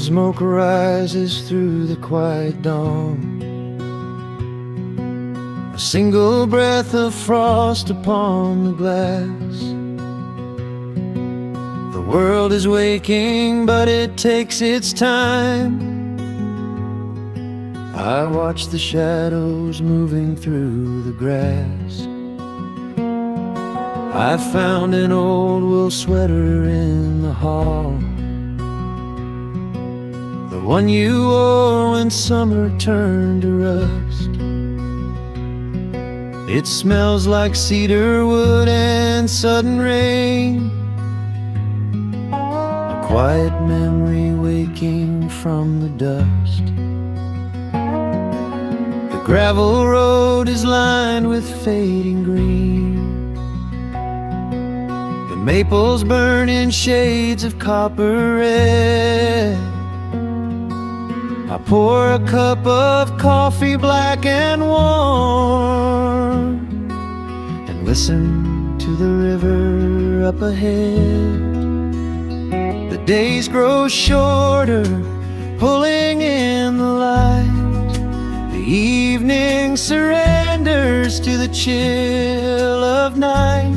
Smoke rises through the quiet dawn, a single breath of frost upon the glass. The world is waking, but it takes its time. I watch the shadows moving through the grass. I found an old wool sweater in the hall, the one you wore when summer turned to rust. It smells like cedar wood and sudden rain, a quiet memory waking from the dust. The gravel road is lined with fading green, the maples burn in shades of copper red. I pour a cup of coffee black and warm, and listen to the river up ahead. The days grow shorter, pulling in the light. The evening surrenders to the chill of night.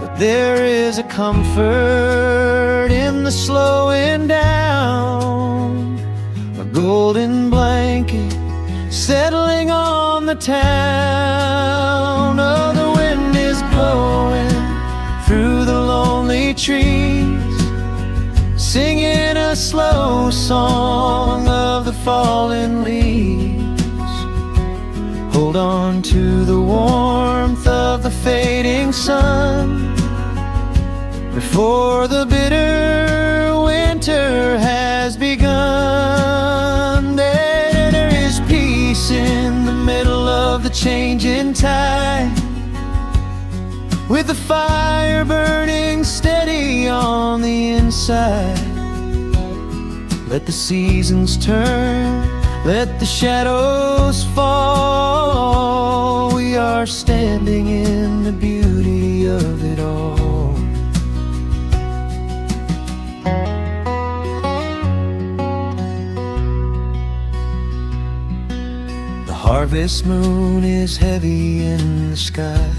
But there is a comfort in the slowing down, a golden blanket settling on the town. Oh, the wind is blowing through the lonely trees, singing a slow song of the fallen leaves. Hold on to the warmth of the fading sun before the bitter winter has begun. There is peace in the middle of the changing tide, with the fire burning steady on the inside. Let the seasons turn, let the shadows fall. We are standing in the beauty of it all. The harvest moon is heavy in the sky,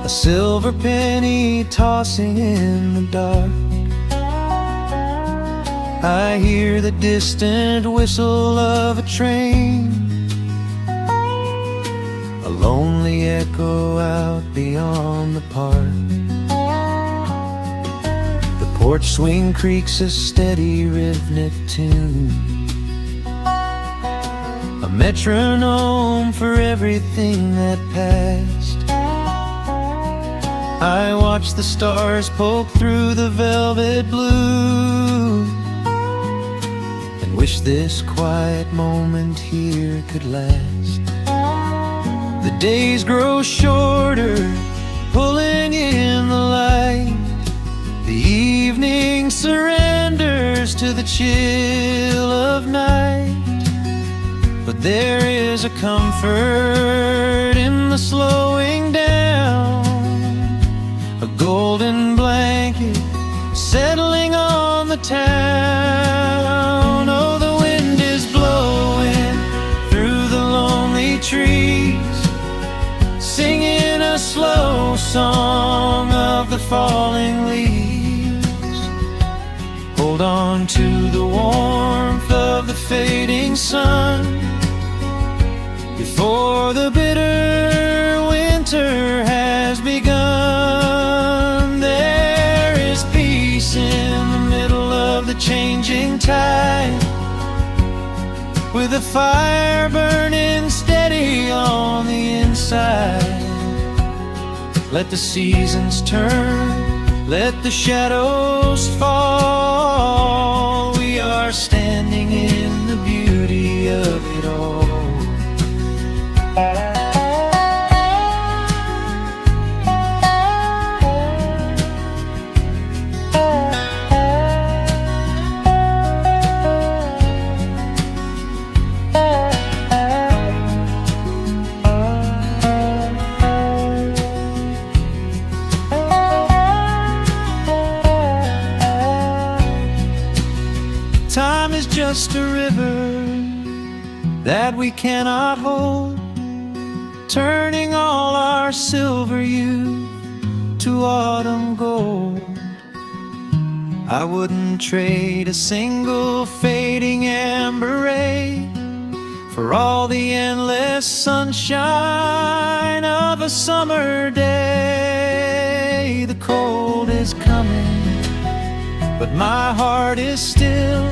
a silver penny tossing in the dark. I hear the distant whistle of a train, a lonely echo out beyond the park. The porch swing creaks a steady rhythmic tune, a metronome for everything that passed. I watch the stars poke through the velvet blue, and wish this quiet moment here could last. The days grow shorter, pulling in the light. The evening surrenders to the chill of night. But there is a comfort in the slowing down, a golden blanket settling on the town. Oh, the wind is blowing through the lonely trees, singing a slow song of the falling leaves. Hold on to the warmth of the fading sun before the bitter winter has begun. There is peace in the middle of the changing tide, with a fire burning steady on the inside. Let the seasons turn, let the shadows fall. We are standing in the beauty of it all. that we cannot hold, turning all our silver youth to autumn gold. I wouldn't trade a single fading amber ray for all the endless sunshine of a summer day. The cold is coming, but my heart is still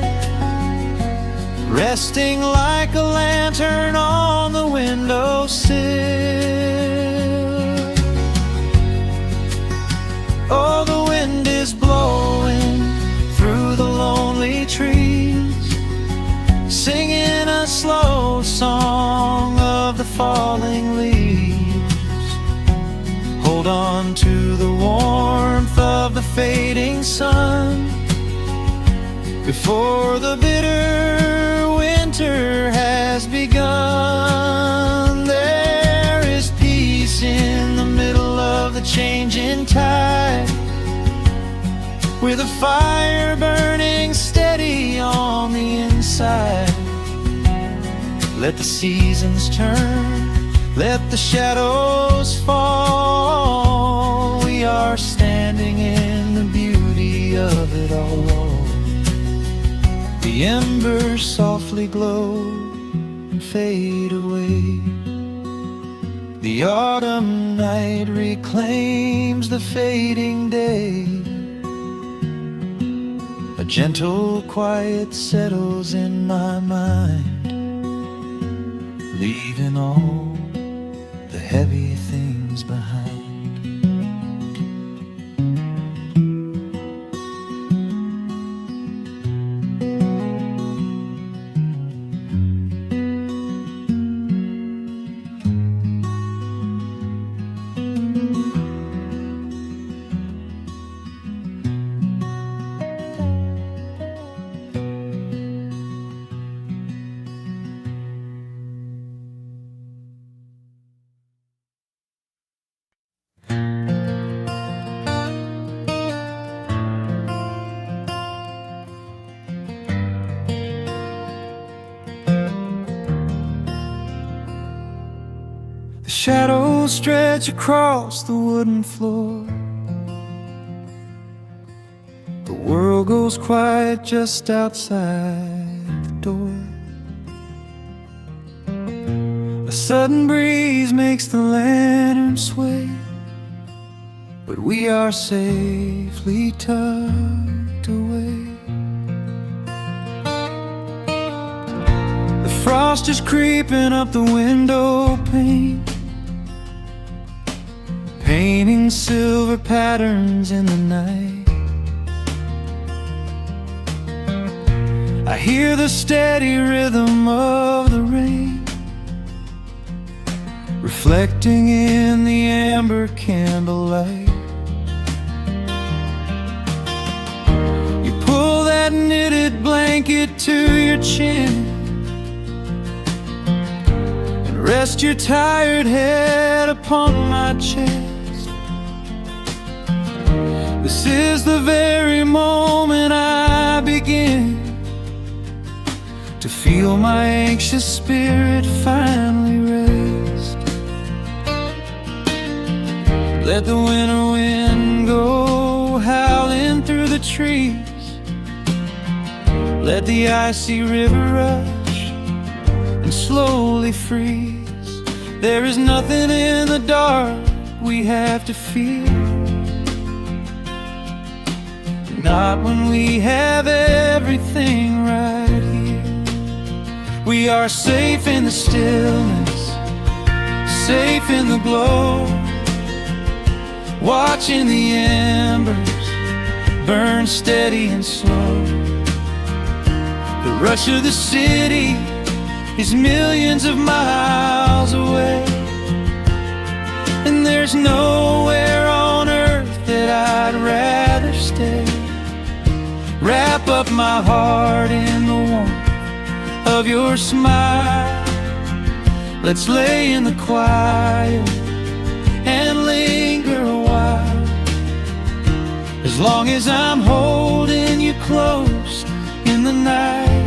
resting like a lantern on the windowsill. Oh, the wind is blowing through the lonely trees, singing a slow song of the falling leaves. Hold on to the warmth of the fading sun before the bitter winter has begun. There is peace in the middle of the changing tide, with a fire burning steady on the inside. Let the seasons turn, let the shadows fall. We are standing in the beauty of it all. The embers softly glow and fade away. The autumn night reclaims the fading day. A gentle quiet settles in my mind, leaving all the heavy things behind. The shadows stretch across the wooden floor. The world goes quiet just outside the door. A sudden breeze makes the lantern sway, but we are safely tucked away. The frost is creeping up the window pane, painting silver patterns in the night. I hear the steady rhythm of the rain, reflecting in the amber candlelight. You pull that knitted blanket to your chin and rest your tired head upon my chest. This is the very moment I begin to feel my anxious spirit finally rest. Let the winter wind go howling through the trees. Let the icy river rush and slowly freeze. There is nothing in the dark we have to fear, not when we have everything right here. We are safe in the stillness, safe in the glow, watching the embers burn steady and slow. The rush of the city is millions of miles away, and there's nowhere on earth that I'd rather stay. Wrap up my heart in the warmth of your smile. Let's lay in the quiet and linger a while. As long as I'm holding you close in the night,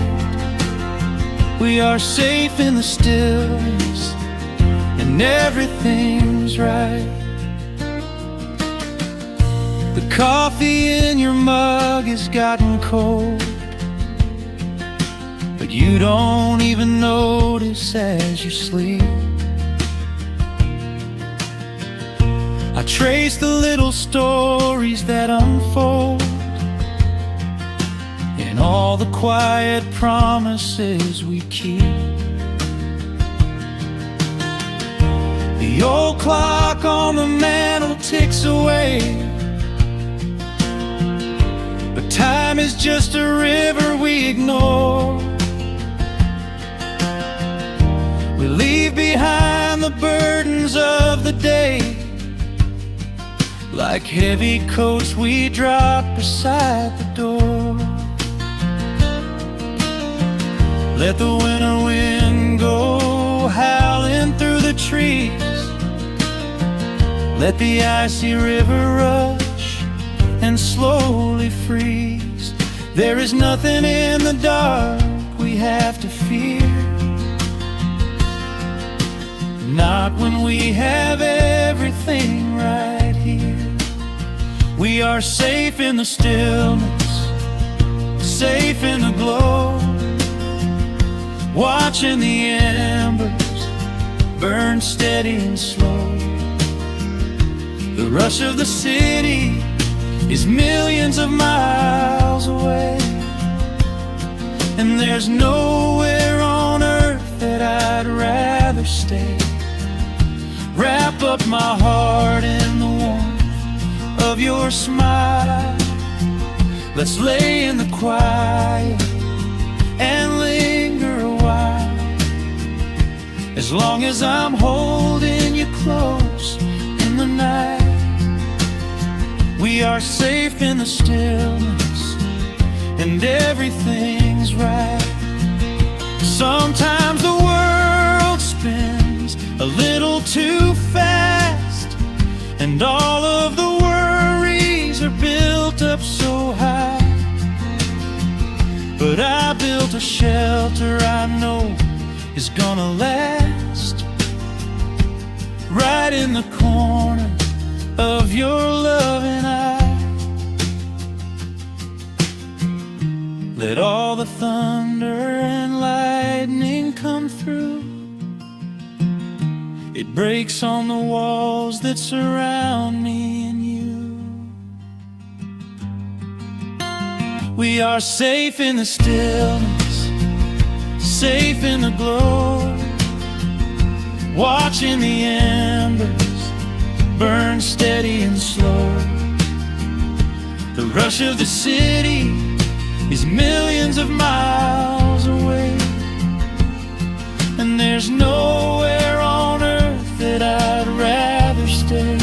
We are safe in the stillness, and everything's right. The coffee in your mug has gotten cold, but you don't even notice as you sleep. I trace the little stories that unfold in all the quiet promises we keep. The old clock on the mantle ticks away, but time is just a river we ignore. We leave behind the burdens of the day, like heavy coats we drop beside the door. Let the winter wind go howling through the trees. Let the icy river rush and slowly freeze. There is nothing in the dark we have to fear, not when we have everything right here. We are safe in the stillness, safe in the glow, watching the embers burn steady and slow. The rush of the city is millions of miles away, and there's nowhere on earth that I'd rather stay. Wrap up my heart in the warmth of your smile. Let's lay in the quiet and linger a while. As long as I'm holding you close in the night, we are safe in the stillness, and everything's right. Sometimes the world spins a little too fast, and all of the worries are built up so high. But I built a shelter I know is gonna last, right in the corner of your loving eye. Let all the thunder and lightning come through. It breaks on the walls that surround me and you. We are safe in the stillness, safe in the glow, watching the embers burn steady and slow. The rush of the city is millions of miles away, and there's nowhere on earth that I'd rather stay.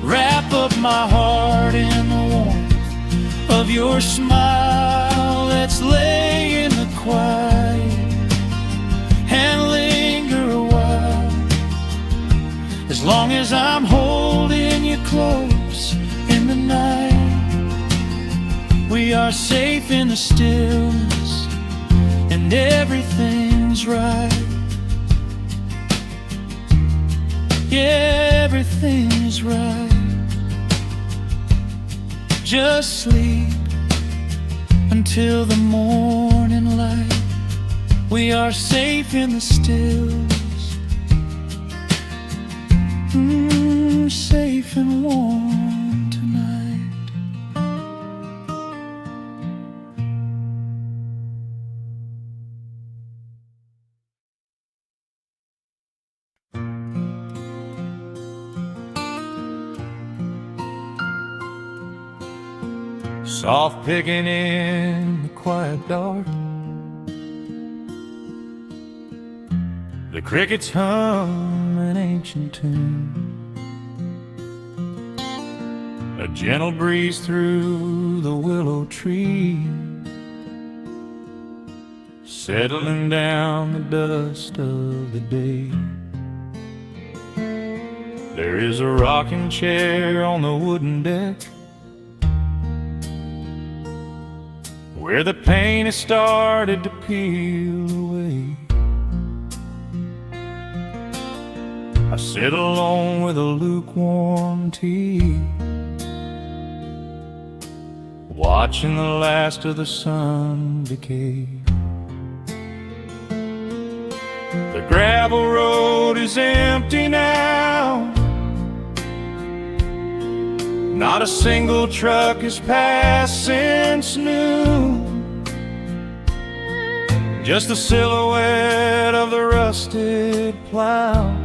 Wrap up my heart in the warmth of your smile. Let's lay in the quiet and linger a while. As long as I'm holding you close in the night, we are safe in the stillness, and everything's right. Yeah, everything's right. Just sleep until the morning light. We are safe in the stillness, safe and warm tonight. Soft picking in the quiet dark, the crickets hum an ancient tune. A gentle breeze through the willow tree, settling down the dust of the day. There is a rocking chair on the wooden deck, where the paint has started to peel away. I sit alone with a lukewarm tea, watching the last of the sun decay. The gravel road is empty now, not a single truck has passed since noon. Just the silhouette of the rusted plow,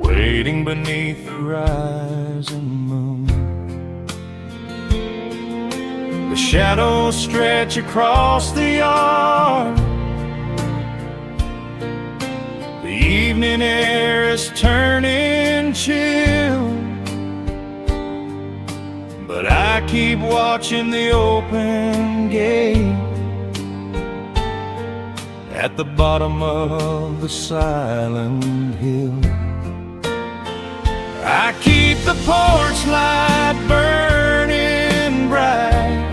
waiting beneath the rising moon. The shadows stretch across the yard, the evening air is turning chill, but I keep watching the open gate at the bottom of the silent hill. I keep the porch light burning bright,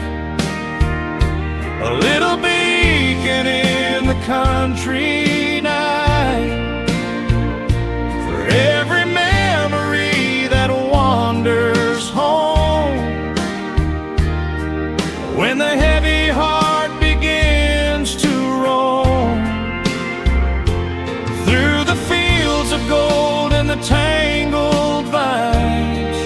a little beacon in the country night, for every memory that wanders home, when the heavy heart begins to roam through the fields of gold and the tangled vines,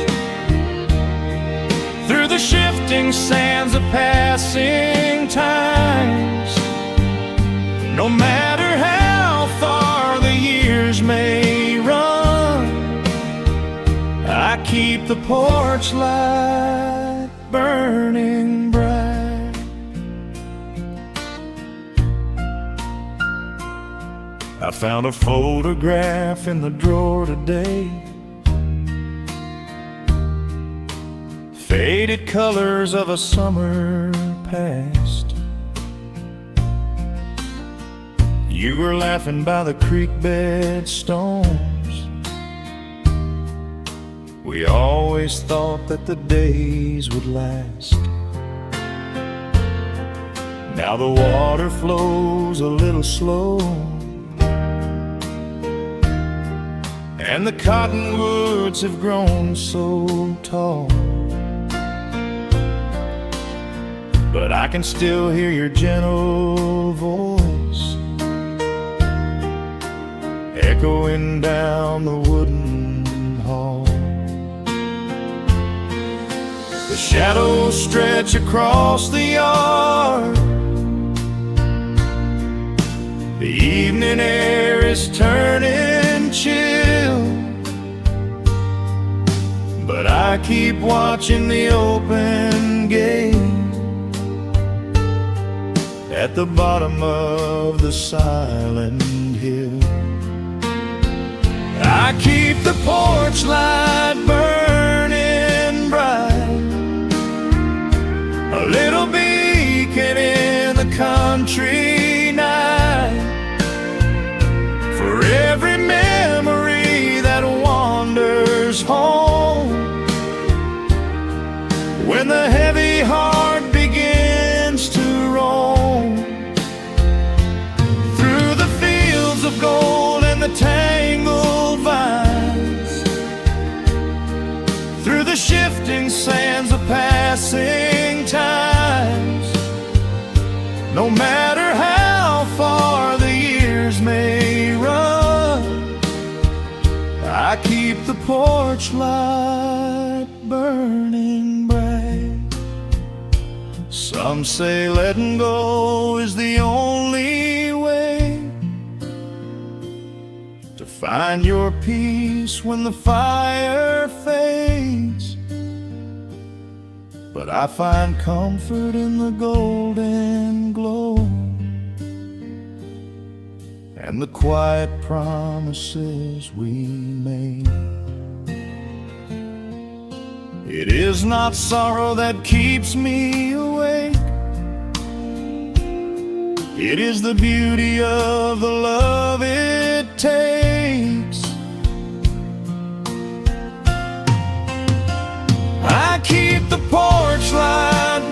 through the shifting sands of passing times. No matter how far the years may run, I keep the porch light burning bright. I found a photograph in the drawer today, faded colors of a summer past. You were laughing by the creek bed stones. We always thought that the days would last. Now the water flows a little slow, and the cottonwoods have grown so tall, but I can still hear your gentle voice echoing down the wooden hall. The shadows stretch across the yard, the evening air is turning chill, but I keep watching the open gate at the bottom of the silent hill. I keep the porch light burning bright, a little beacon in the country night, for every memory that wanders home, when the heavy heart begins to roam through the fields of gold and the tangled vines, through the shifting sands of passing times. No matter how far the years may run, I keep the porch light burning bright. Some say letting go is the only way to find your peace when the fire fades, but I find comfort in the golden glow and the quiet promises we made. It is not sorrow that keeps me awake, it is the beauty of the love it takes. I keep the porch light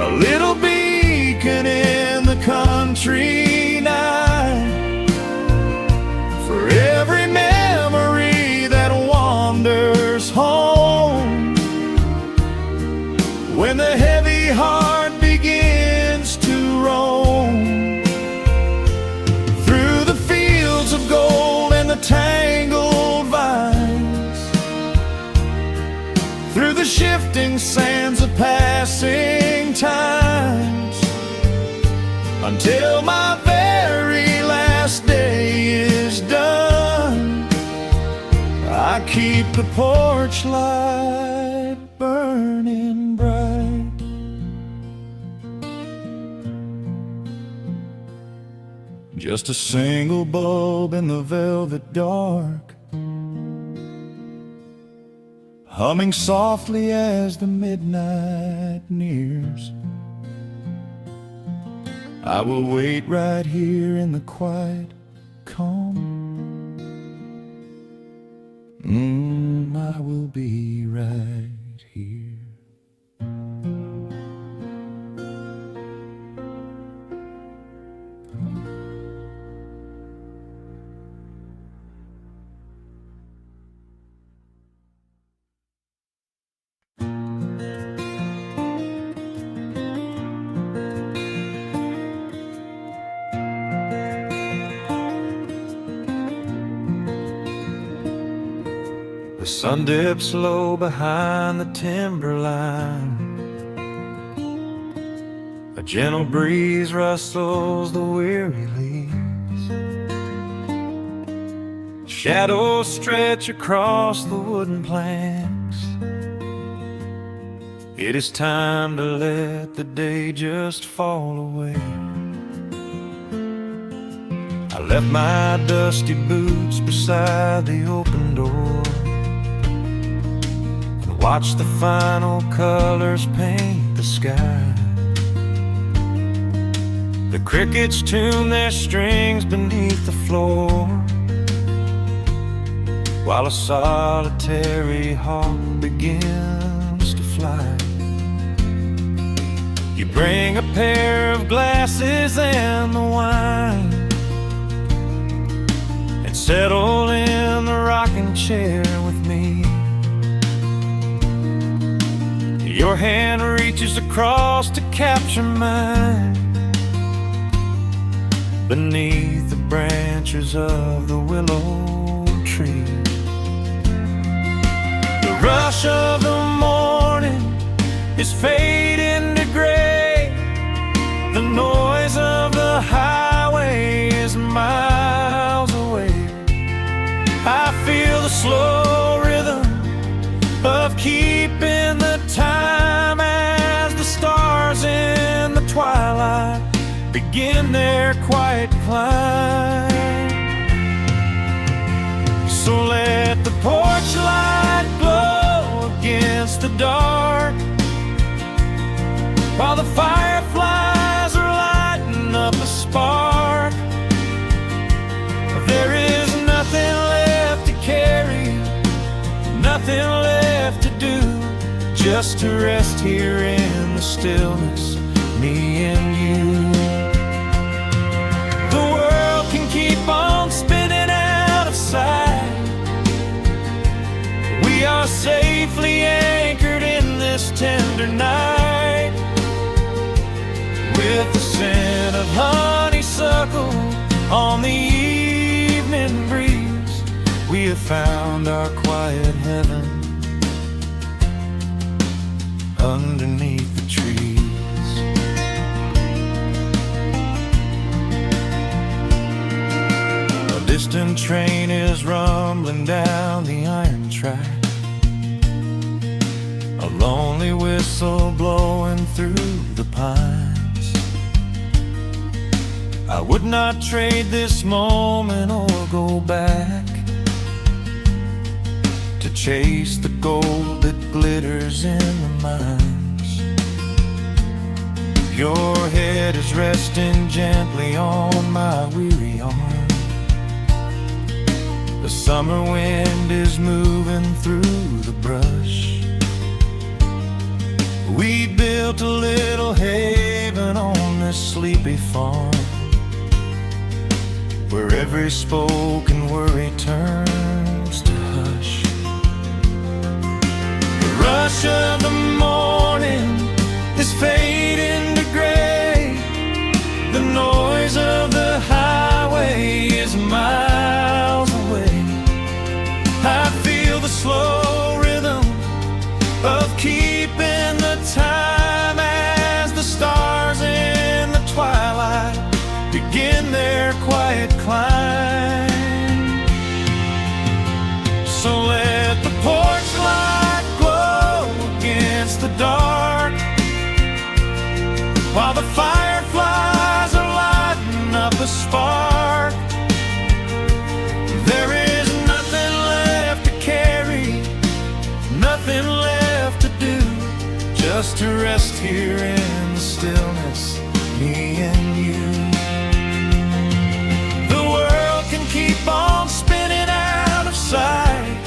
a little beacon in the country night, for every memory that wanders home. When the heavy heart begins to roam through the fields of gold and the tangled vines, through the shifting sands of passing times, until my very last day is done, I keep the porch light burning bright. Just a single bulb in the velvet dark, humming softly as the midnight nears. I will wait right here in the quiet calm. I will be right here. The sun dips low behind the timberline. A gentle breeze rustles the weary leaves. Shadows stretch across the wooden planks. It is time to let the day just fall away. I left my dusty boots beside the open door, watch the final colors paint the sky. The crickets tune their strings beneath the floor, while a solitary hawk begins to fly. You bring a pair of glasses and the wine, and settle in the rocking chair with me. Your hand reaches across to capture mine, beneath the branches of the willow tree. The rush of the morning is fading to gray. The noise of the highway is miles away. I feel the slow rhythm of keeping the time as the stars in the twilight begin their quiet climb. So let the porch light glow against the dark, while the fireflies are lighting up a spark. There is nothing left to carry, nothing left to do, just to rest here in the stillness, me and you. The world can keep on spinning out of sight. We are safely anchored in this tender night. With the scent of honeysuckle on the evening breeze, we have found our quiet heaven underneath the trees. A distant train is rumbling down the iron track, a lonely whistle blowing through the pines. I would not trade this moment or go back to chase the gold that glitters in the mines. Your head is resting gently on my weary arm. The summer wind is moving through the brush. We built a little haven a sleepy farm, where every spoken worry turns to hush. The rush of the morning is fading to gray. The noise of the highway is miles away. I feel the slow rhythm of keeping the time as the stars in the twilight begin their quiet climb. So let the porch light glow against the dark, while the fireflies are lighting up a spark. There is nothing left to carry, nothing left to do, just to rest here in the stillness, me and you. The world can keep on spinning out of sight.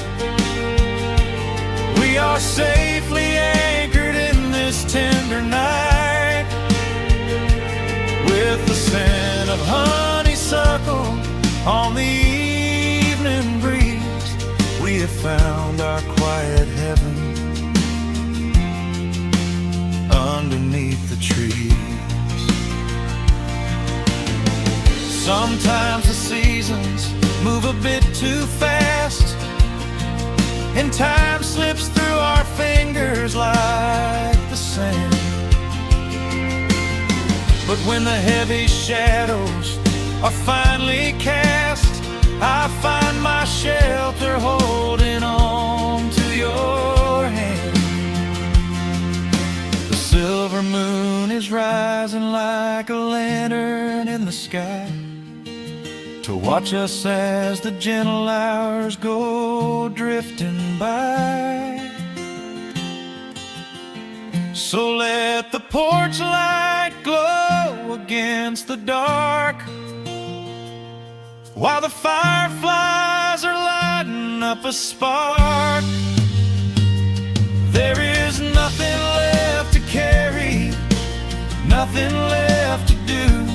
We are safely anchored in this tender night. With the scent of honeysuckle on the evening breeze, we have found our quiet heaven underneath the trees. Sometimes the seasons move a bit too fast, and time slips through our fingers like the sand. But when the heavy shadows are finally cast, I find my shelter holding on to your hand. The silver moon is rising like a lantern in the sky, to watch us as the gentle hours go drifting by. So let the porch light glow against the dark, while the fireflies are lighting up a spark. There is nothing left to carry, nothing left to do,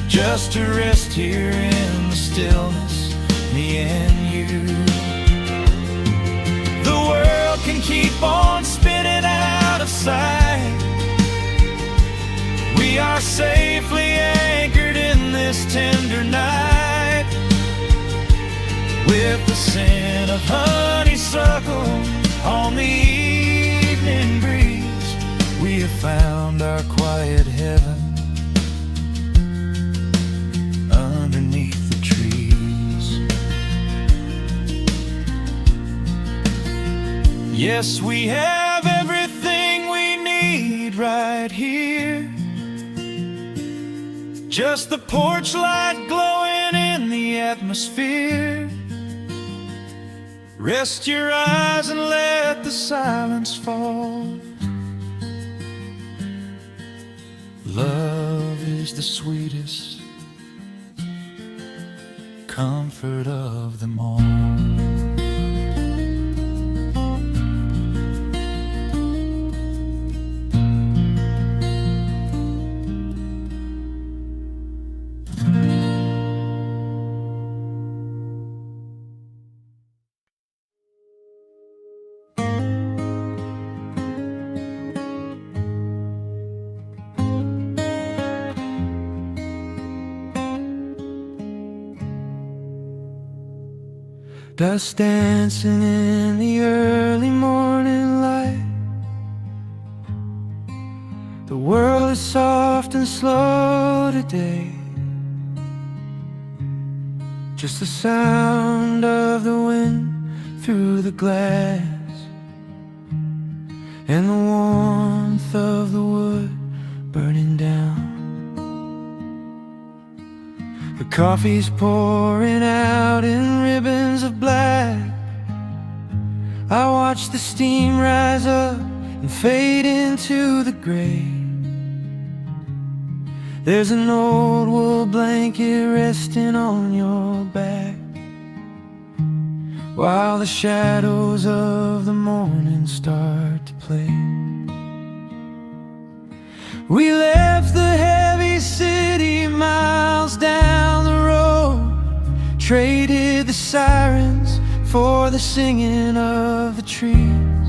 just to rest here in the stillness, me and you. The world can keep on spinning out of sight. We are safely anchored in this tender night. With the scent of honeysuckle on the evening breeze, we have found our quiet heaven underneath the trees. Yes, we have everything we need right here. Just the porch light glowing in the atmosphere. Rest your eyes and let the silence fall. Love is the sweetest comfort of them all. Dust dancing in the early morning light. The world is soft and slow today. Just the sound of the wind through the glass, and the warmth of the wood burning down. The coffee's pouring out in ribbons of black. I watch the steam rise up and fade into the gray. There's an old wool blanket resting on your back, while the shadows of the morning start to play. We left the heavy city traded the sirens for the singing of the trees.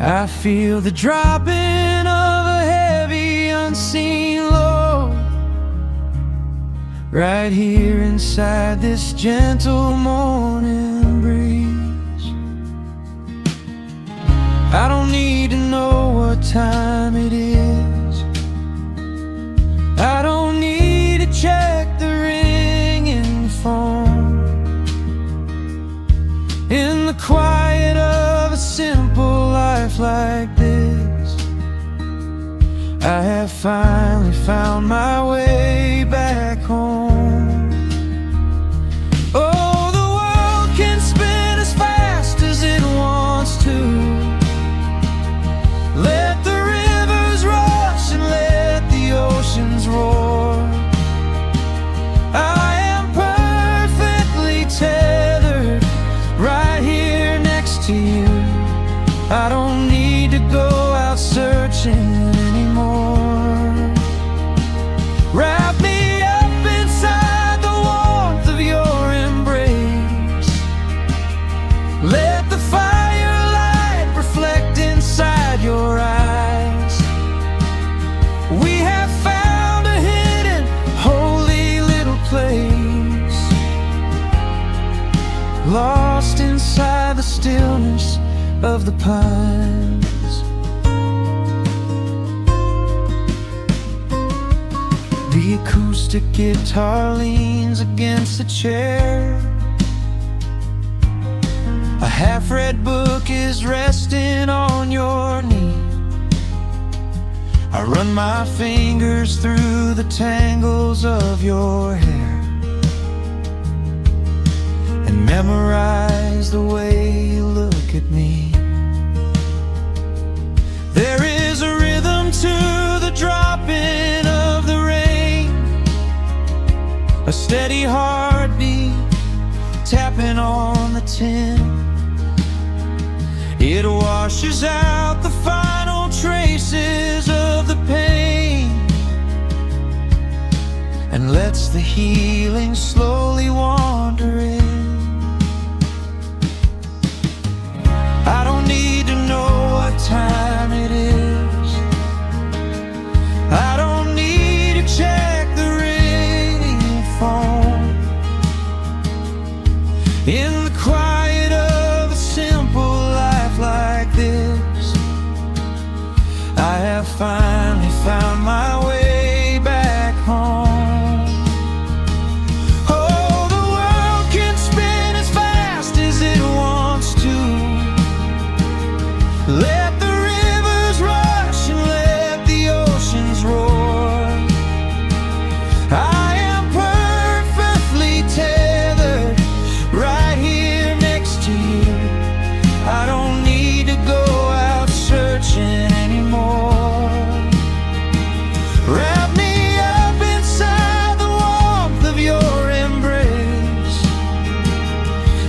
I feel the dropping of a heavy unseen load right here inside this gentle morning breeze. I don't need to know what time it is. I don't need to check the ringing phone. In the quiet of a simple life like this, I have finally found my way back home. Oh, the world can spin as fast as it wants to. Let the rivers rush and let the oceans roar. I am perfectly tethered right here next to you. I don't need to go out searching anymore. Wrap me up inside the warmth of your embrace. Let the firelight reflect inside your eyes. We have found a hidden, holy little place, lost inside the stillness of the pines. The acoustic guitar leans against the chair. A half-read book is resting on your knee. I run my fingers through the tangles of your hair and memorize the way you look at me. There is a rhythm to the dropping of the rain, a steady heartbeat tapping on the tin. It washes out the final traces of the pain and lets the healing slowly wander in. I don't need to know what time it is. I don't need to check the ringing phone. In the quiet of a simple life like this, I have finally found my way back home. Oh, the world can spin as fast as it wants to. Let the rivers rush and let the oceans roar. I am perfectly tethered right here next to you. I don't need to go out searching anymore. Wrap me up inside the warmth of your embrace.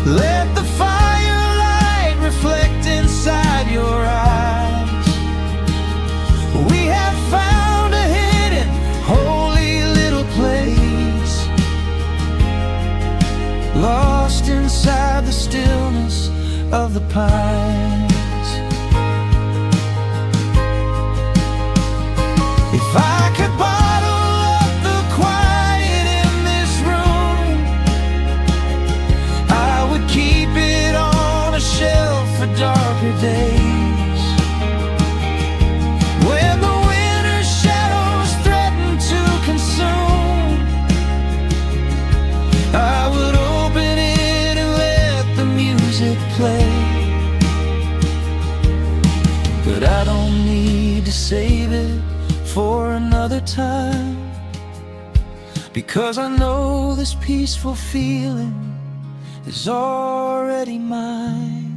Let the firelight reflect inside your eyes. We have found a hidden, holy little place, lost inside the stillness of the pines. If I could bottle up the quiet in this room, I would keep it on a shelf for darker days. When the winter's shadows threaten to consume, I would open it and let the music play. But I don't need to save it for another time, because I know this peaceful feeling is already mine.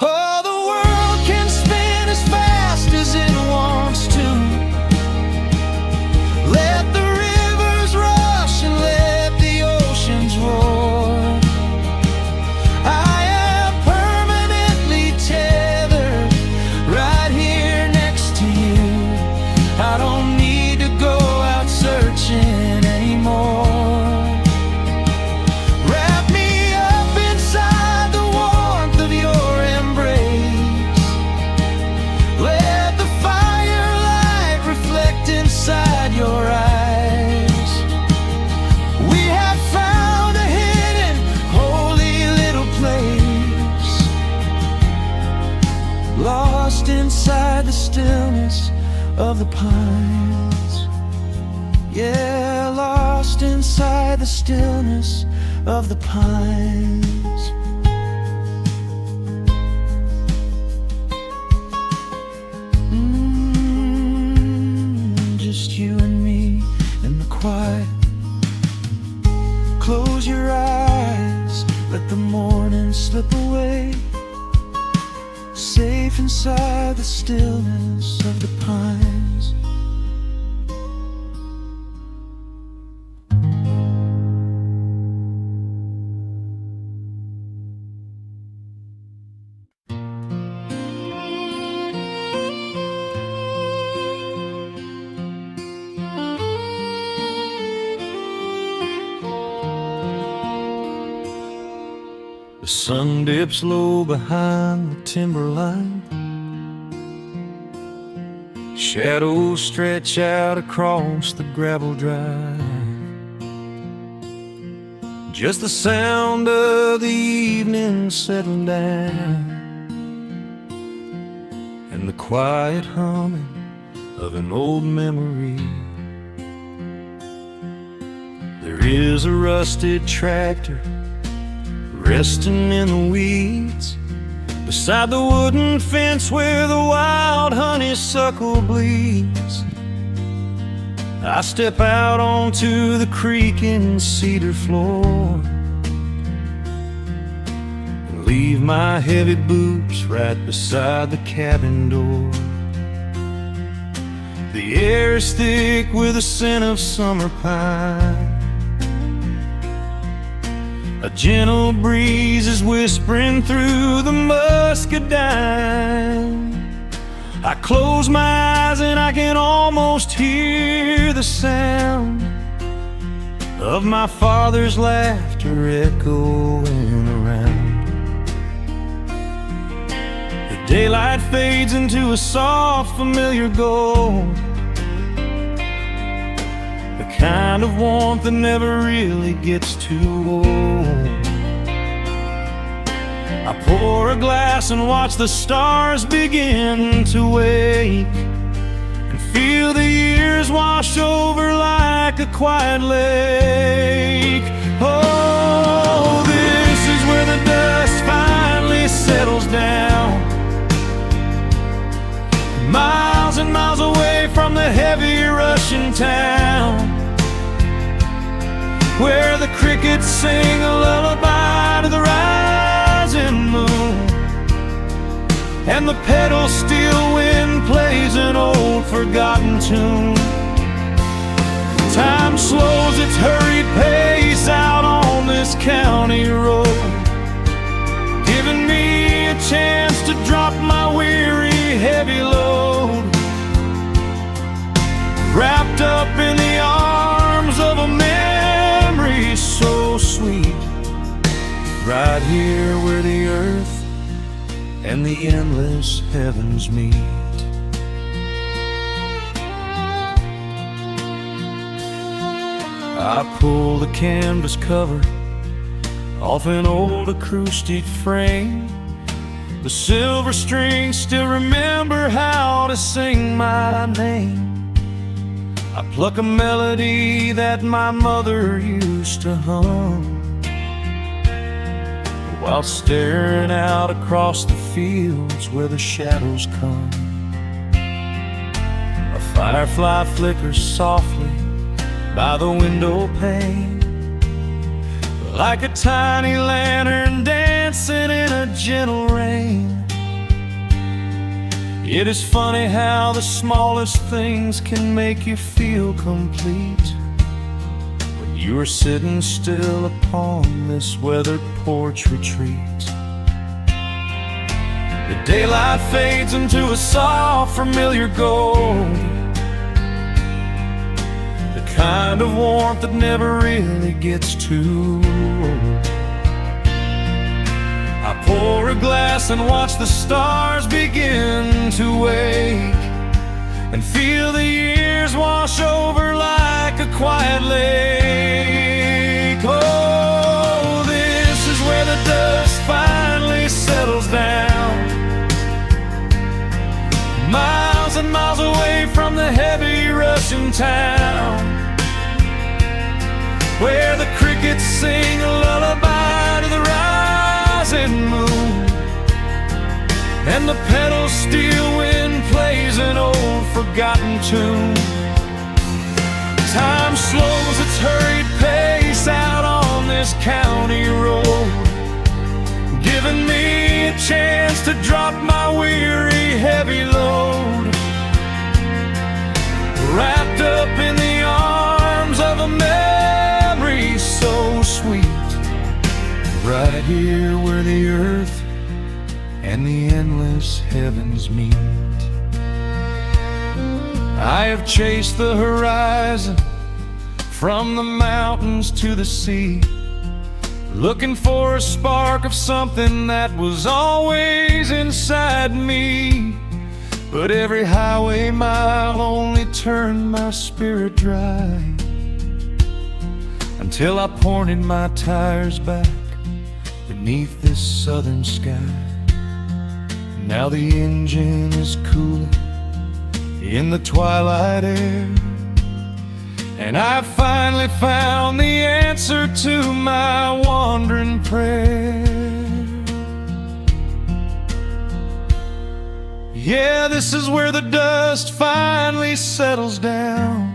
Oh, the world can spin as fast as it wants to. Let the rivers rush and let the oceans roar. I am permanently tethered right here next to you. I don't need to go out searching anymore. of the pines. Yeah, lost inside the stillness of the pines. Just you and me in the quiet. Close your eyes, let the morning slip away, safe inside the stillness of the pines. The sun dips low behind the timberline. Shadows stretch out across the gravel drive. Just the sound of the evening settling down, and the quiet humming of an old memory. There is a rusted tractor resting in the weeds beside the wooden fence where the wild honeysuckle bleeds. I step out onto the creaking cedar floor and leave my heavy boots right beside the cabin door. The air is thick with the scent of summer pine. A gentle breeze is whispering through the muscadine. I close my eyes and I can almost hear the sound of my father's laughter echoing around. The daylight fades into a soft, familiar gold, the kind of warmth that never really gets too old. I pour a glass and watch the stars begin to wake, and feel the years wash over like a quiet lake. Oh, this is where the dust finally settles down, miles and miles away from the heavy Russian town, where the crickets sing a lullaby to the rising moon, and the pedal steel wind plays an old forgotten tune. Time slows its hurried pace out on this county road, giving me a chance to drop my weary heavy load, wrapped up in the arms of a memory so sweet, right here where the earth and the endless heavens meet. I pull the canvas cover off an old acoustic frame. The silver strings still remember how to sing my name. I pluck a melody that my mother used to hum while staring out across the fields where the shadows come. A firefly flickers softly by the window pane, like a tiny lantern dancing in a gentle rain. It is funny how the smallest things can make you feel complete when you are sitting still upon this weathered porch retreat. The daylight fades into a soft, familiar gold, the kind of warmth that never really gets too old. I pour a glass and watch the stars begin to wake, and feel the years wash over like a quiet lake. Oh, this is where the dust finally settles down, miles and miles away from the heavy Russian town, where the crickets sing a lullaby to the rising moon, and the pedal steel wind plays an old forgotten tune. Time slows its hurried pace out on this county road, giving me a chance to drop my weary heavy load, wrapped up in the arms of a memory so sweet, right here where the earth and the endless heavens meet. I have chased the horizon from the mountains to the sea, looking for a spark of something that was always inside me. But every highway mile only turned my spirit dry, until I pointed my tires back beneath this southern sky. Now the engine is cooling in the twilight air, and I finally found the answer to my wandering prayer. Yeah, this is where the dust finally settles down,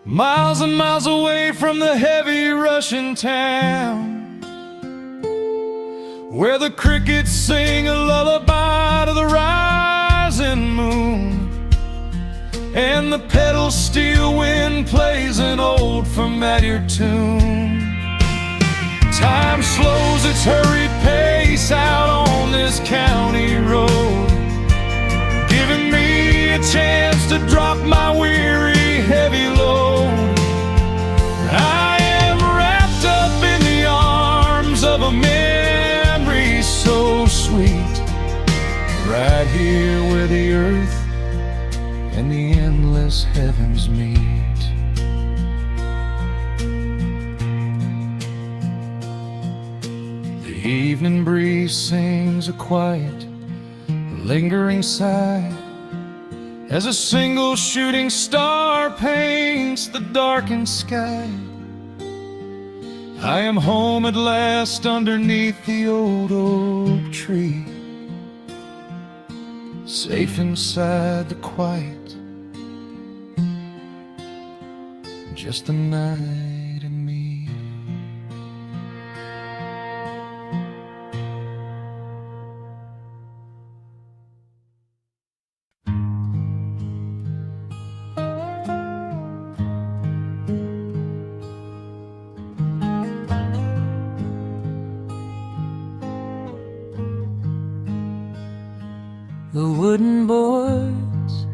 miles and miles away from the heavy Russian town, where the crickets sing a lullaby to the rising moon, and the pedal steel wind plays an old familiar tune. Time slows its hurried pace out on this county road, giving me a chance to drop my weary heavy load. I am wrapped up in the arms of a memory so sweet, right here where the earth and the endless heavens meet. The evening breeze sings a quiet, lingering sigh, as a single shooting star paints the darkened sky. I am home at last underneath the old oak tree, safe inside the quiet, just the night and me. The wooden boards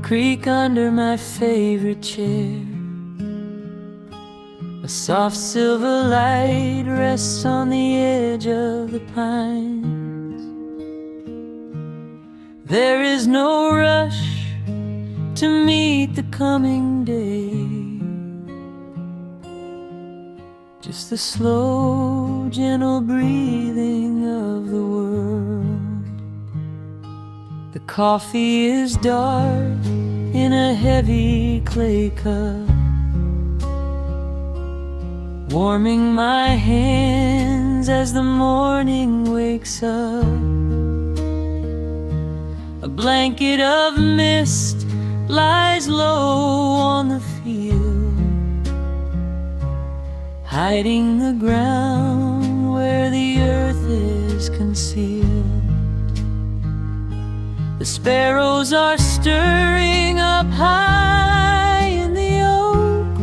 creak under my favorite chair. A soft silver light rests on the edge of the pines. There is no rush to meet the coming day, just the slow, gentle breathing of the world. The coffee is dark in a heavy clay cup, warming my hands as the morning wakes up. A blanket of mist lies low on the field, hiding the ground where the earth is concealed. The sparrows are stirring up high in the oak,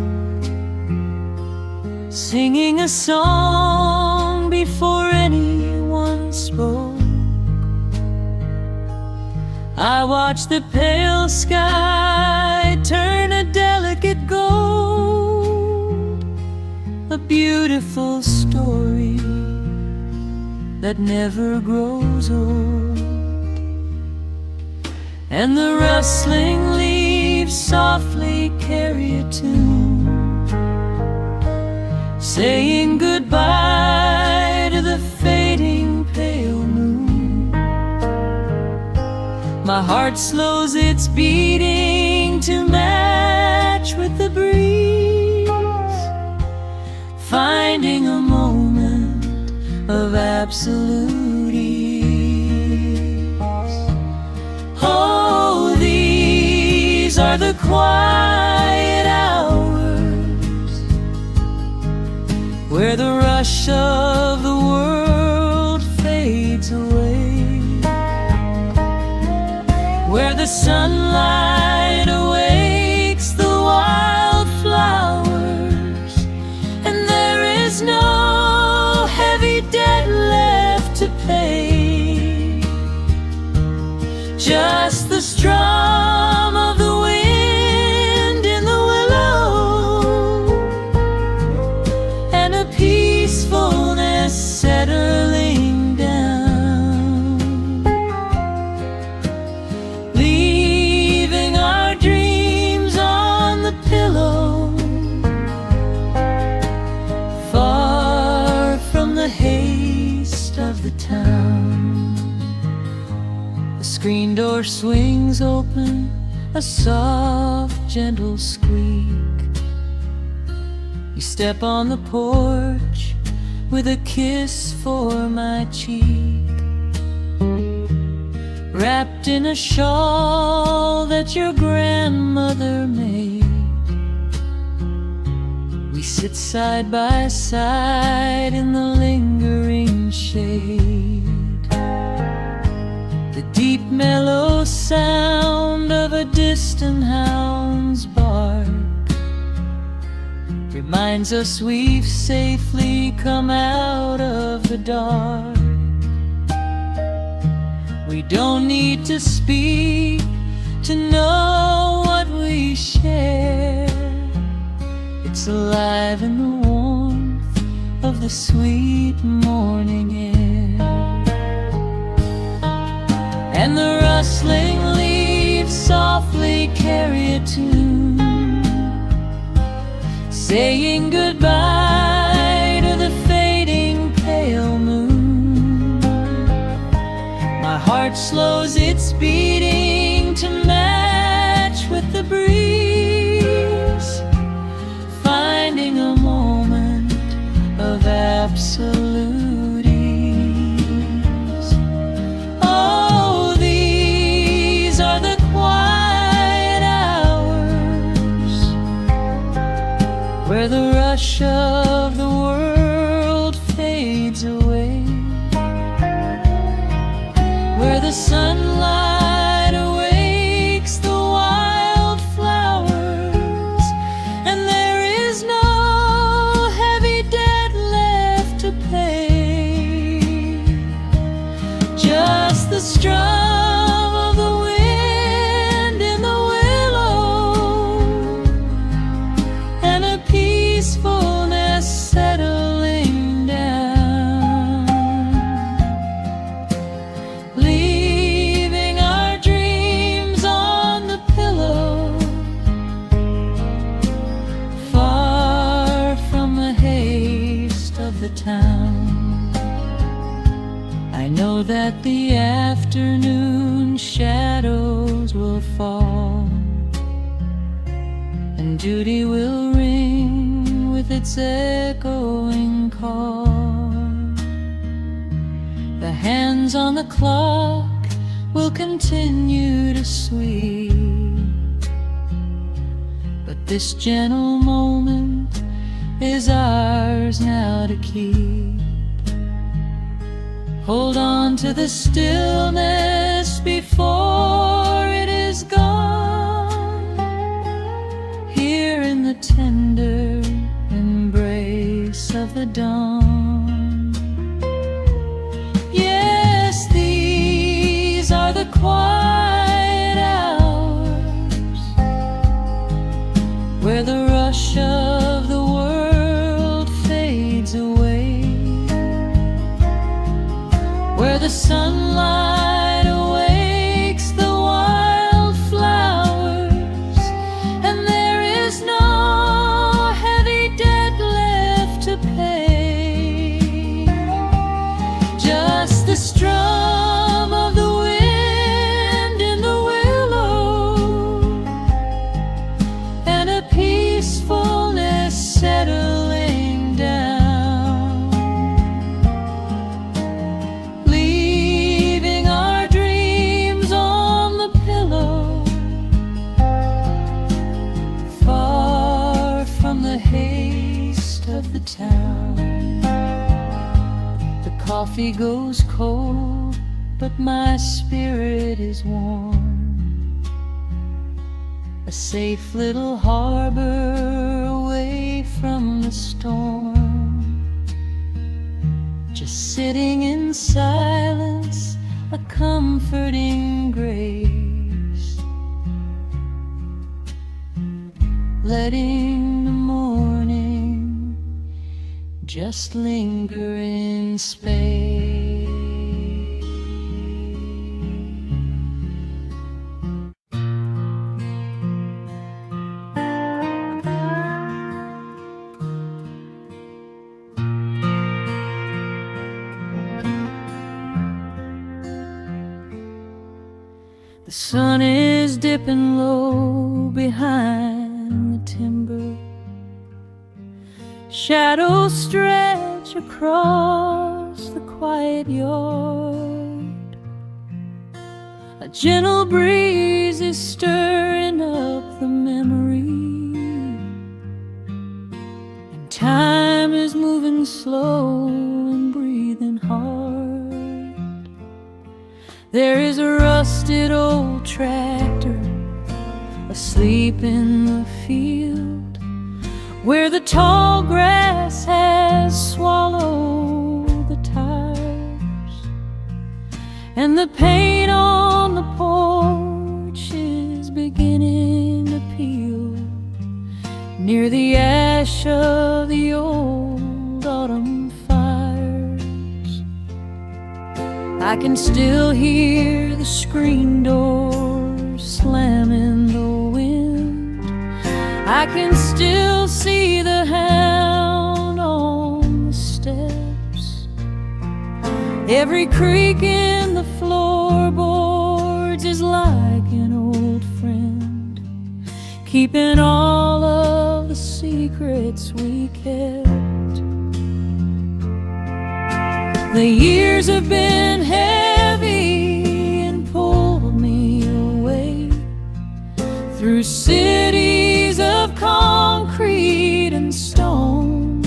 singing a song before anyone spoke. I watch the pale sky turn a delicate gold, a beautiful story that never grows old. And the rustling leaves softly carry a tune, saying goodbye to the fading pale moon. My My heart slows its beating to match with the breeze, finding a moment of absolute ease. Oh, these are the quiet hours where the rush of the world fades away, where the sunlight awakes the wildflowers, and there is no heavy debt left to pay, just the strum of the wind in the willow, and a peacefulness settling down, leaving our dreams on the pillow, far from the haste of the town. The screen door swings open, a soft, gentle squeak. You step on the porch with a kiss for my cheek, wrapped in a shawl that your grandmother made. We sit side by side in the lingering shade. The deep mellow sound of a distant hound's bark reminds us we've safely come out of the dark. We don't need to speak to know what we share. It's alive in the warmth of the sweet morning air, and the rustling leaves softly carry a tune, saying goodbye to the fading pale moon. My heart slows its beating to match with the breeze, finding a moment of absolute ease. Oh, these are the quiet hours where the rush of the world fades away, where the sunlight awakes the wildflowers, and there is no heavy debt left to pay, just the strum of the wind in the willow, and a peacefulness settling down, leaving our dreams on the pillow, far from the haste of the town. I know that the afternoon shadows will fall, and duty will ring with its echoing call. The hands on the clock will continue to sweep, but this gentle moment is ours now to keep. Hold on to the stillness before it is gone, here in the tender embrace of the dawn. Yes, these are the quiet hours where the rush of the world fades away, where the sunlight awakes the wild coffee goes cold, but my spirit is warm. A safe little harbor away from the storm. Just sitting in silence, a comforting grace, letting the morning just linger in space. The sun is dipping low behind the timber. Shadows stretch across the quiet yard. A gentle breeze is stirring up the memory, and time is moving slow and breathing hard. There is a rusted old tractor asleep in the field, where the tall grass has swallowed the tires, and the paint on the porch is beginning to peel near the ash of the old autumn fires. I can still hear the screen door slam in the wind. I can still see the hound on the steps. Every creak in the floorboards is like an old friend, keeping all of the secrets we kept. The years have been heavy and pulled me away through cities of concrete and stone.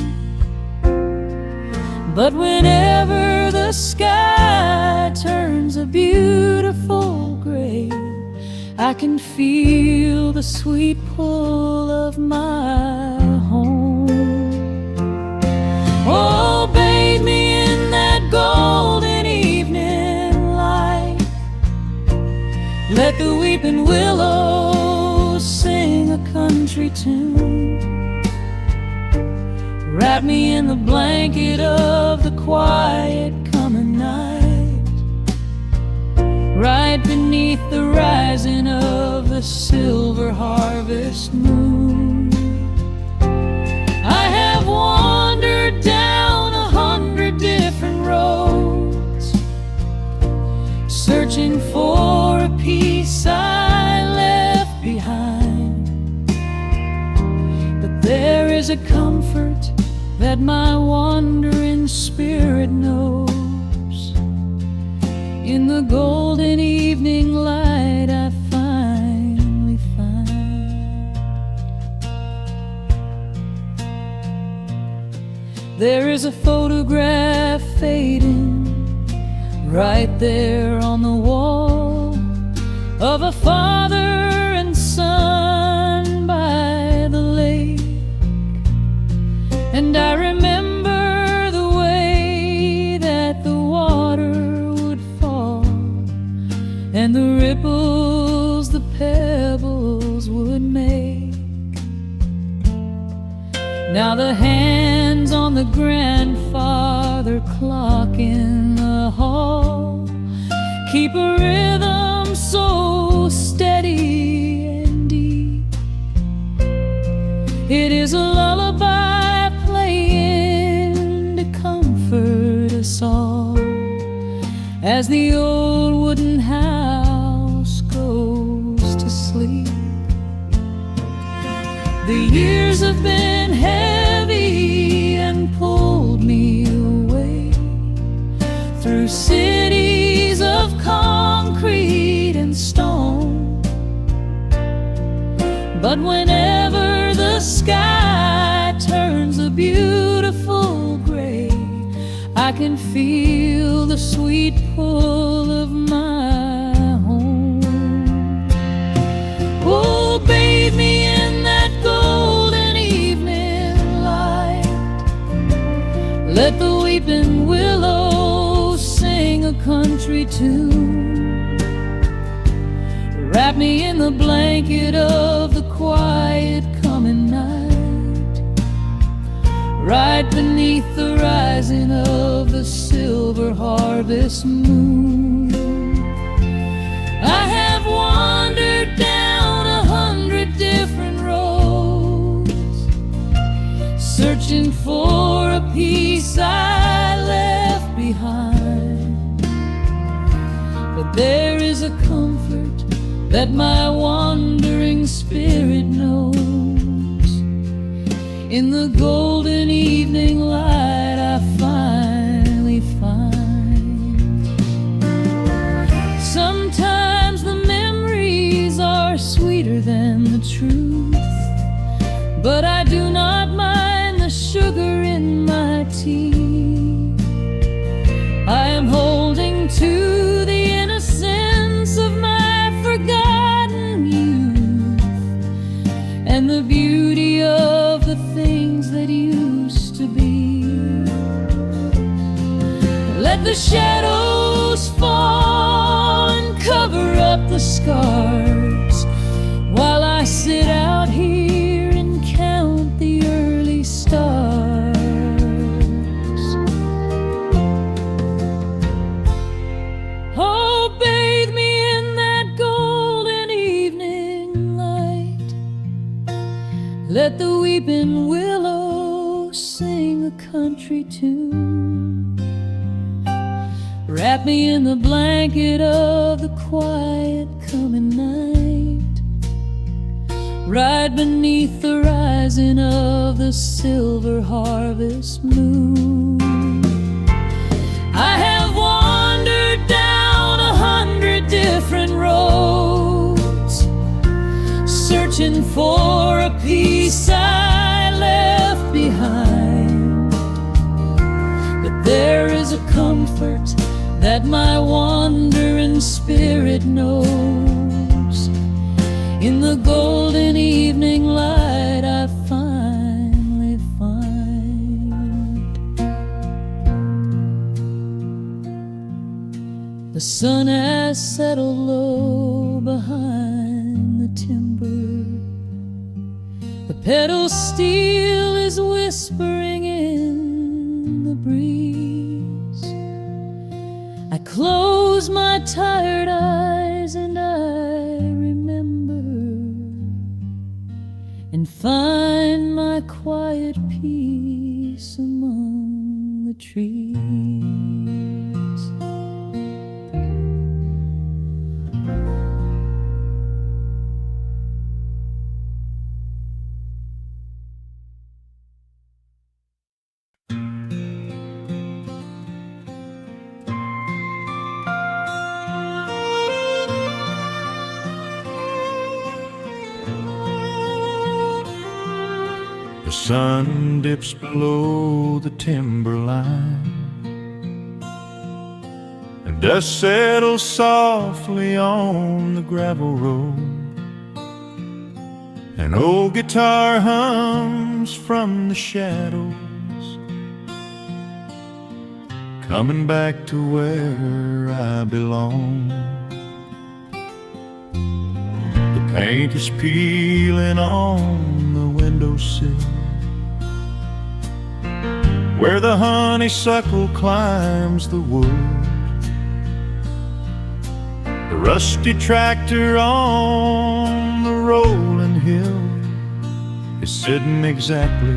But whenever the sky turns a beautiful gray, I can feel the sweet pull of my home. Oh, bathe me in that golden evening light. Let the weeping willows sing a country tune. Wrap me in the blanket of the quiet coming night, right beneath the rising of the silver harvest moon. I have wandered down 100 different roads, searching for a piece I left behind. But there is a comfort that my wandering spirit knows. In the golden evening light I finally find. There is a photograph fading right there on the wall, of a father and son by the lake. And I remember the way that the water would fall, and the ripples the pebbles would make. Now the hands on the grandfather clock in the hall keep a rhythm so steady and deep. It is a lullaby playing to comfort us all as the old wooden house goes to sleep. The years have been heavy and pulled me away through cities of concrete and stone. But whenever the sky turns a beautiful gray, I can feel the sweet pull of my home. Oh, bathe me in that golden evening light. Let the weeping willow sing a country tune. Wrap me in the blanket of the quiet coming night, right beneath the rising of the silver harvest moon. I have wandered down 100 different roads, searching for a piece I left behind. But there is a comfort that my wandering spirit knows. In the golden evening light I finally find. Sometimes the memories are sweeter than the truth, but I do not mind the sugar in my tea. I am holding to the innocence of my forgotten youth, and the beauty of the things that used to be. Let the shadows fall and cover up the scars, while I sit out here and count the early stars. Oh, bathe me in that golden evening light. Let the weeping willow sing a country tune. Wrap me in the blanket of the quiet coming night, right beneath the rising of the silver harvest moon. I have wandered down 100 different roads, searching for a piece I left behind. But there is a comfort that my wandering spirit knows. In the golden evening light I finally find. The sun has settled low behind the timber. The pedal steel is whispering in the breeze. I close my tired eyes and I remember, and find my quiet peace among the trees. The sun dips below the timberline, and dust settles softly on the gravel road. An old guitar hums from the shadows, coming back to where I belong. The paint is peeling on the windowsill, where the honeysuckle climbs the wood. The rusty tractor on the rolling hill is sitting exactly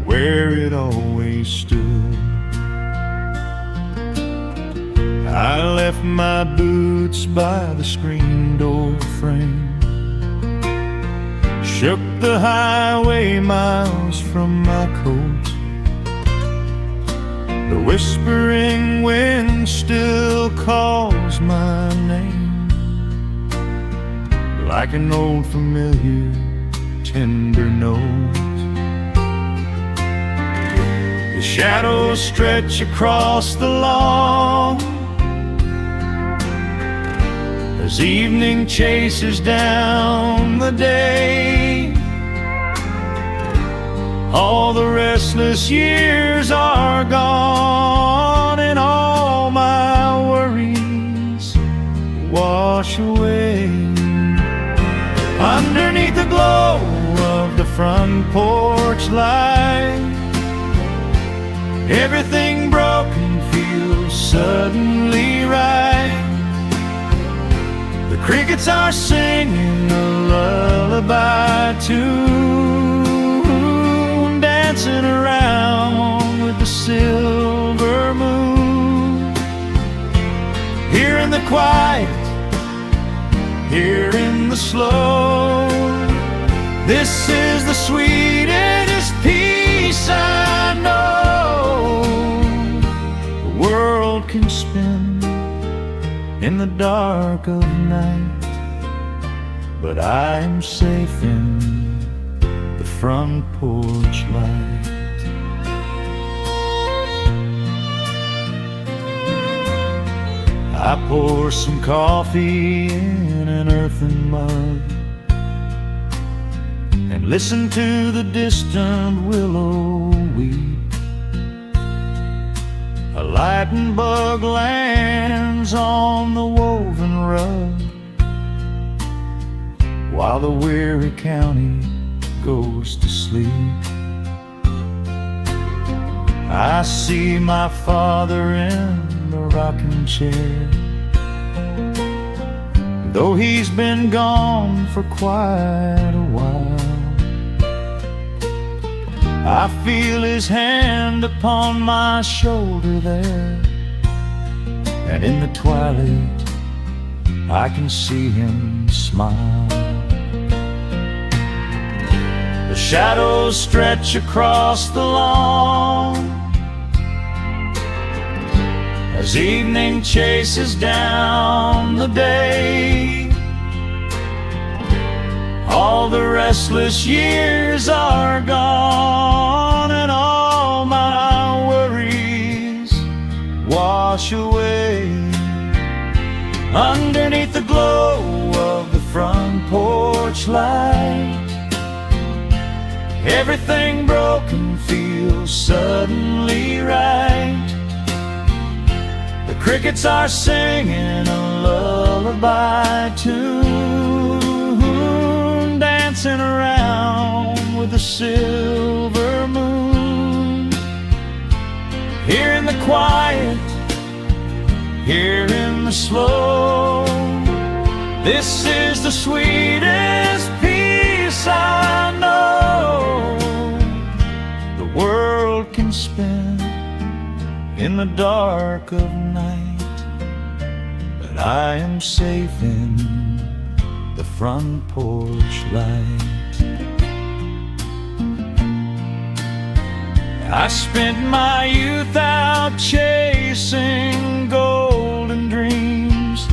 where it always stood. I left my boots by the screen door frame, shook the highway miles from my coat. The whispering wind still calls my name, like an old familiar tender note. shadows stretch across the lawn as evening chases down the day. All the restless years are gone, and all my worries wash away. Underneath the glow of the front porch light, everything broken feels suddenly right. The crickets are singing a lullaby tune, dancing around with the silver moon. Here in the quiet, here in the slow, this is the sweetest peace I know. The world can spin in the dark of night, but I am safe in the front porch light. I pour some coffee in an earthen mug and listen to the distant willow weep. A lightning bug lands on the woven rug while the weary county goes to sleep. I see my father in the rocking chair, though he's been gone for quite a while. I feel his hand upon my shoulder there, and in the twilight I can see him smile. The shadows stretch across the lawn as evening chases down the day. All the restless years are gone, and all my worries wash away. Underneath the glow of the front porch light, everything broken feels suddenly right. The crickets are singing a lullaby tune, dancing around with the silver moon. Here in the quiet, here in the slow, this is the sweetest peace I know. The world can spin in the dark of night, but I am safe in the front porch light. I spent my youth out chasing golden dreams,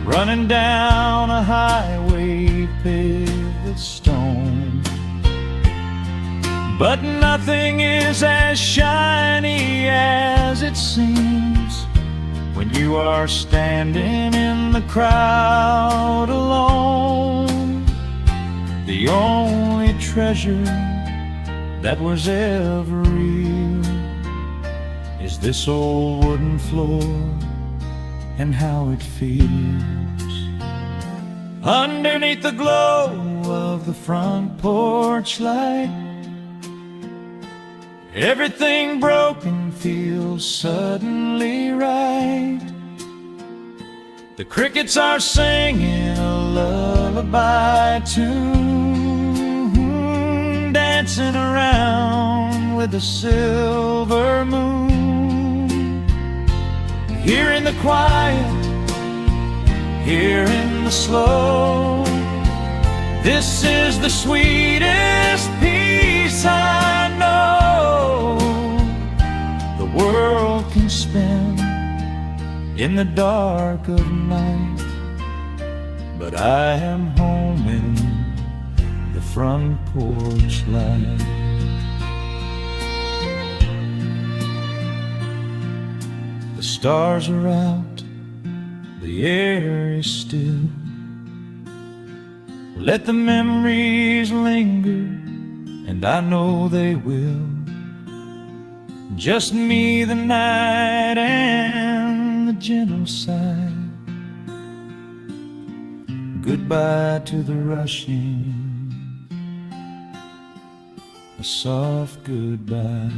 running down a highway paved with stone. But nothing is as shiny as it seems when you are standing in the crowd alone. The only treasure that was ever real is this old wooden floor and how it feels. Underneath the glow of the front porch light, everything broken feels suddenly right. The crickets are singing a lullaby tune, dancing around with the silver moon. Here in the quiet, here in the slow, this is the sweetest peace I know. The world can spin in the dark of night, but I am home in the front porch light. stars are out, the air is still. Let the memories linger, and I know they will. Just me, the night, and the gentle sigh. Goodbye to the rushing, a soft goodbye.